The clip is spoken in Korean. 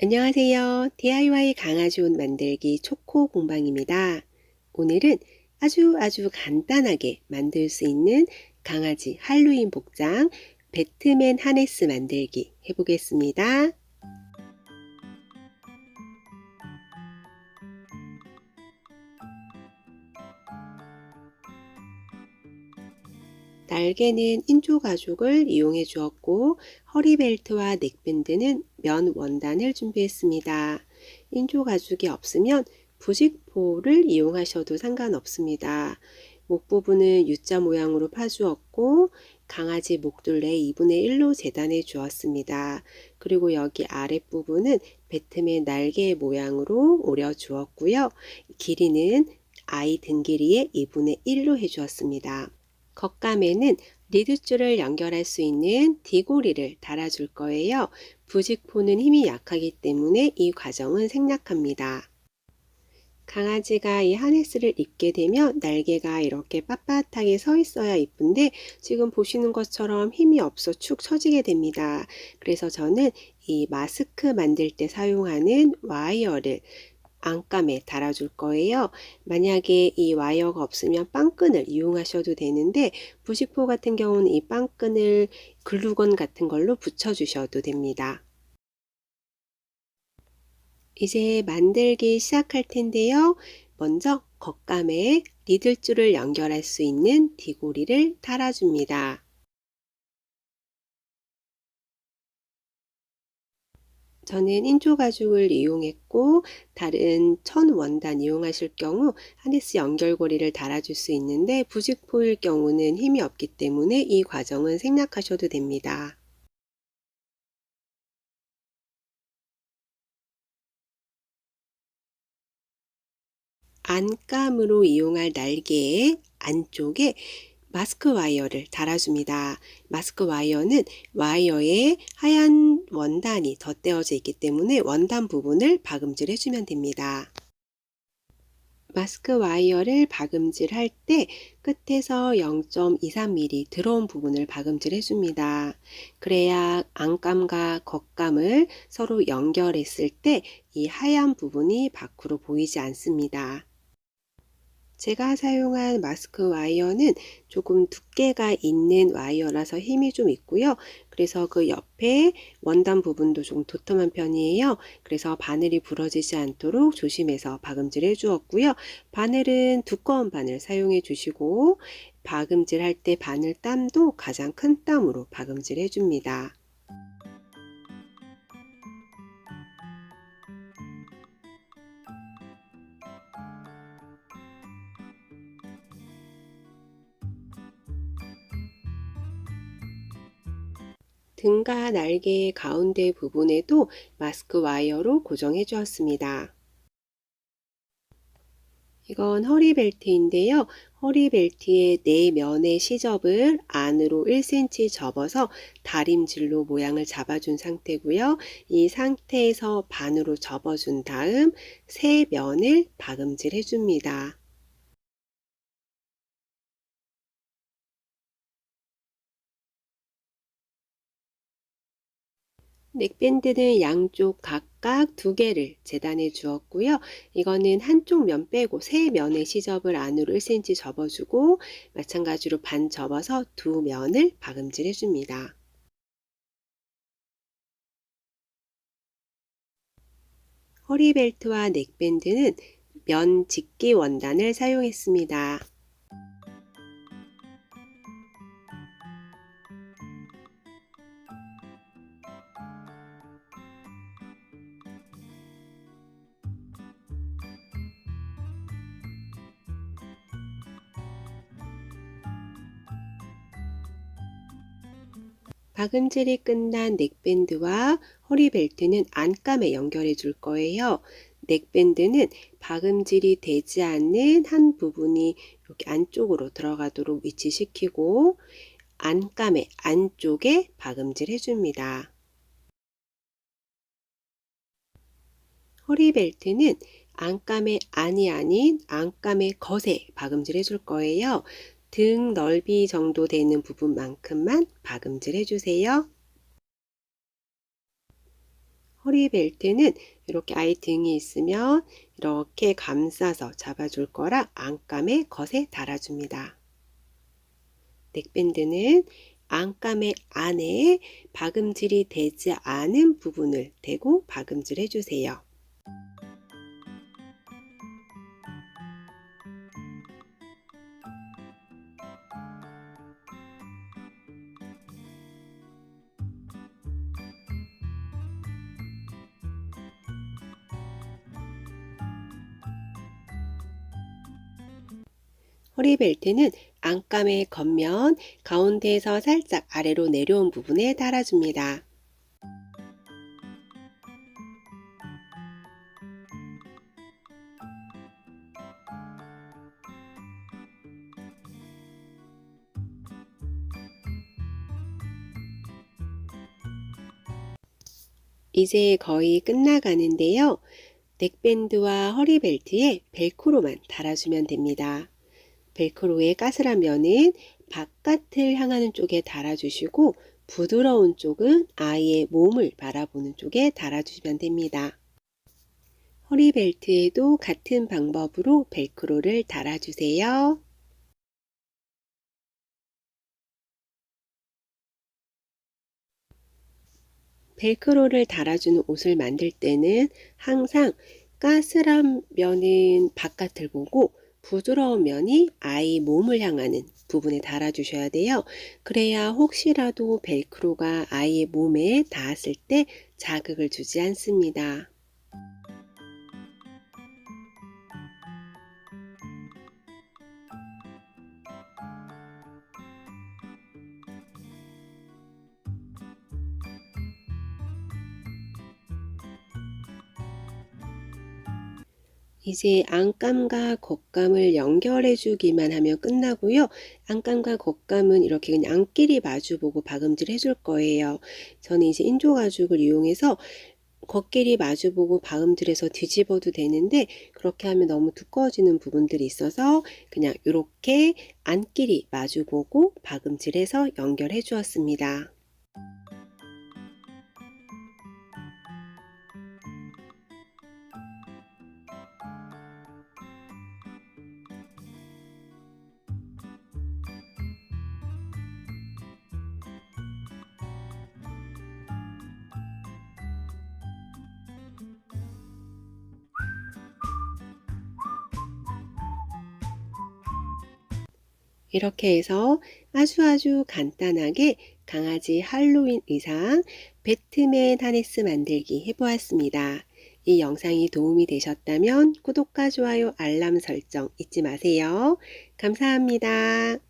안녕하세요. DIY 강아지 옷 만들기 초코 공방입니다. 오늘은 아주 간단하게 만들 수 있는 강아지 할로윈 복장 배트맨 하네스 만들기 해보겠습니다. 날개는 인조 가죽을 이용해 주었고 허리벨트와 넥밴드는 면 원단을 준비했습니다. 인조 가죽이 없으면 부직포를 이용하셔도 상관없습니다. 목 부분은 U자 모양으로 파주었고 강아지 목둘레 2분의 1로 재단해 주었습니다. 그리고 여기 아랫부분은 배트맨 날개 모양으로 오려 주었고요. 길이는 아이 등 길이의 2분의 1로 해 주었습니다. 겉감에는 리드줄을 연결할 수 있는 디고리를 달아줄 거예요. 부직포는 힘이 약하기 때문에 이 과정은 생략합니다. 강아지가 이 하네스를 입게 되면 날개가 이렇게 빳빳하게 서 있어야 이쁜데 지금 보시는 것처럼 힘이 없어 축 처지게 됩니다. 그래서 저는 이 마스크 만들 때 사용하는 와이어를 안감에 달아줄 거예요. 만약에 이 와이어가 없으면 빵끈을 이용하셔도 되는데 부직포 같은 경우는 이 빵끈을 글루건 같은 걸로 붙여주셔도 됩니다. 이제 만들기 시작할 텐데요. 먼저 겉감에 리들줄을 연결할 수 있는 디고리를 달아줍니다. 저는 인조 가죽을 이용했고 다른 천 원단 이용하실 경우 하네스 연결고리를 달아줄 수 있는데 부직포일 경우는 힘이 없기 때문에 이 과정은 생략하셔도 됩니다. 안감으로 이용할 날개의 안쪽에 마스크 와이어를 달아줍니다. 마스크 와이어는 와이어에 하얀 원단이 덧대어져 있기 때문에 원단 부분을 박음질 해주면 됩니다. 마스크 와이어를 박음질 할 때 끝에서 0.23mm 들어온 부분을 박음질 해줍니다. 그래야 안감과 겉감을 서로 연결했을 때 이 하얀 부분이 밖으로 보이지 않습니다. 제가 사용한 마스크 와이어는 조금 두께가 있는 와이어라서 힘이 좀 있고요. 그래서 그 옆에 원단 부분도 조금 도톰한 편이에요. 그래서 바늘이 부러지지 않도록 조심해서 박음질 해주었고요. 바늘은 두꺼운 바늘 사용해 주시고 박음질 할 때 바늘 땀도 가장 큰 땀으로 박음질 해줍니다. 등과 날개의 가운데 부분에도 마스크 와이어로 고정해 주었습니다. 이건 허리벨트인데요. 허리벨트의 네 면의 시접을 안으로 1cm 접어서 다림질로 모양을 잡아준 상태고요. 이 상태에서 반으로 접어준 다음 세 면을 박음질 해줍니다. 넥밴드는 양쪽 각각 2개를 재단해 주었고요. 이거는 한쪽 면 빼고 세 면의 시접을 안으로 1cm 접어주고 마찬가지로 반 접어서 두 면을 박음질 해줍니다. 허리벨트와 넥밴드는 면 직기 원단을 사용했습니다. 박음질이 끝난 넥밴드와 허리벨트는 안감에 연결해 줄 거예요. 넥밴드는 박음질이 되지 않는 한 부분이 이렇게 안쪽으로 들어가도록 위치시키고 안감의 안쪽에 박음질 해줍니다. 허리벨트는 안감의 안이 아닌 안감의 겉에 박음질 해줄 거예요. 등 넓이 정도 되는 부분만큼만 박음질 해주세요. 허리벨트는 이렇게 아이 등이 있으면 이렇게 감싸서 잡아줄 거라 안감에 겉에 달아줍니다. 넥밴드는 안감의 안에 박음질이 되지 않은 부분을 대고 박음질 해주세요. 허리벨트는 안감의 겉면 가운데에서 살짝 아래로 내려온 부분에 달아줍니다. 이제 거의 끝나가는데요. 넥밴드와 허리벨트에 벨크로만 달아주면 됩니다. 벨크로의 까슬한 면은 바깥을 향하는 쪽에 달아주시고 부드러운 쪽은 아이의 몸을 바라보는 쪽에 달아주시면 됩니다. 허리벨트에도 같은 방법으로 벨크로를 달아주세요. 벨크로를 달아주는 옷을 만들 때는 항상 까슬한 면은 바깥을 보고 부드러운 면이 아이 몸을 향하는 부분에 달아주셔야 돼요. 그래야 혹시라도 벨크로가 아이의 몸에 닿았을 때 자극을 주지 않습니다. 이제 안감과 겉감을 연결해 주기만 하면 끝나고요. 안감과 겉감은 이렇게 그냥 안끼리 마주보고 박음질 해줄 거예요. 저는 이제 인조 가죽을 이용해서 겉끼리 마주보고 박음질해서 뒤집어도 되는데 그렇게 하면 너무 두꺼워지는 부분들이 있어서 그냥 이렇게 안끼리 마주보고 박음질해서 연결해 주었습니다. 이렇게 해서 아주 간단하게 강아지 할로윈 의상 배트맨 하네스 만들기 해보았습니다. 이 영상이 도움이 되셨다면 구독과 좋아요, 알람 설정 잊지 마세요. 감사합니다.